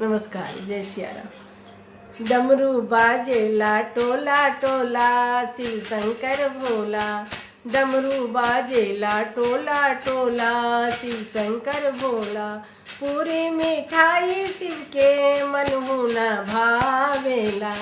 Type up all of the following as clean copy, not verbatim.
नमस्कार, जय सियाराम। डमरू बाजेला टोला टोला, शिव शंकर भोला। डमरू बाजेला टोला टोला, शिव शंकर भोला। पूरी मिठाई शिव के मनहु न भावेला।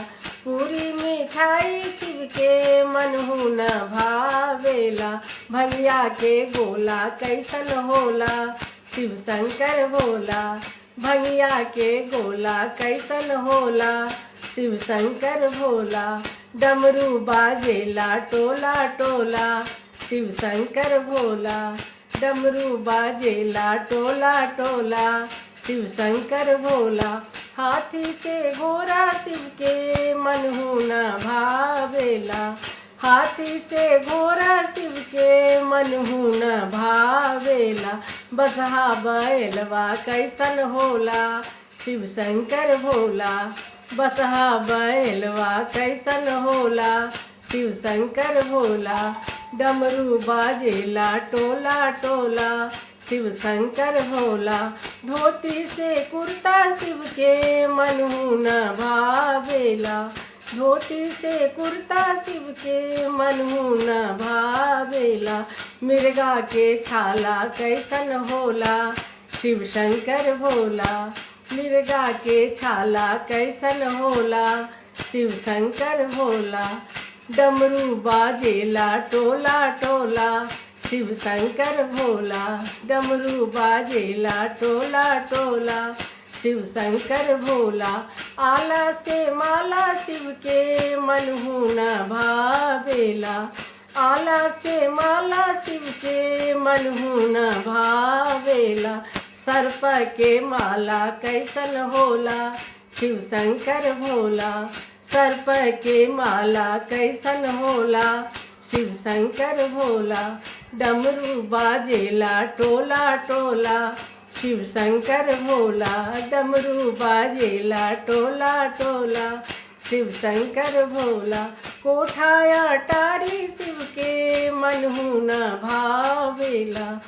पूरी मिठाई शिव के मनहु न भावेला। भैया के गोला कैसन होला, शिव शंकर भोला। भैया के गोला कैसन होला, शिव शंकर भोला। डमरू बाजेला टोला टोला, शिव शंकर भोला। डमरू बाजेला टोला टोला, शिव शंकर भोला। हाथी से घोड़ा शिव के मनहु न भावेला। हाथी से घोड़ा शिव के मनहु न भावेला। बसहा बैलवा कैसन होला, शिव शंकर भोला। बसहा बैलवा कैसन होला, शिव शंकर भोला। डमरू बाजेला टोला टोला, शिव शंकर भोला। धोती से कुर्ता शिव के मनहु न भावेला। धोती से कुर्ता शिव के मनहु न भावेला। मिर्गा के छाला कैसन होला, शिव शंकर भोला। मिर्गा के छाला कैसन होला, शिव शंकर भोला। डमरू बाजेला टोला टोला, शिव शंकर भोला। डमरू बाजेला टोला टोला, शिव शंकर भोला। आला से माला शिव के मनहु न भावेला। आला से माला शिव के मनहु न भावेला। सर्प के माला कैसन होला, शिव शंकर भोला। सर्प के माला कैसन होला, शिव शंकर भोला। डमरू बाजेला टोला टोला, शिव शंकर भोला। डमरू बाजेला टोला टोला, शिव शंकर भोला। कोठाया टारी शिव के मनहु न भावेला।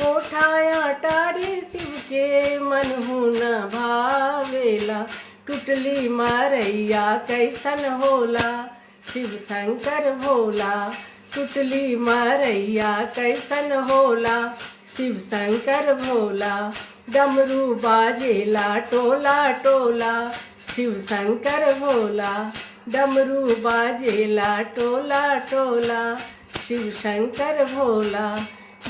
कोठाया टारी शिव के मनहु न भावेला। टुटली मारैया कैसन होला, शिव शंकर भोला। टुटली मारैया कैसन होला, शिव शंकर भोला। डमरू बाजेला टोला टोला, शिव शंकर भोला। डमरू बाजेला टोला टोला, शिव शंकर भोला।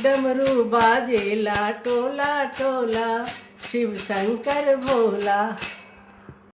डमरू बाजेला टोला टोला, शिव शंकर भोला।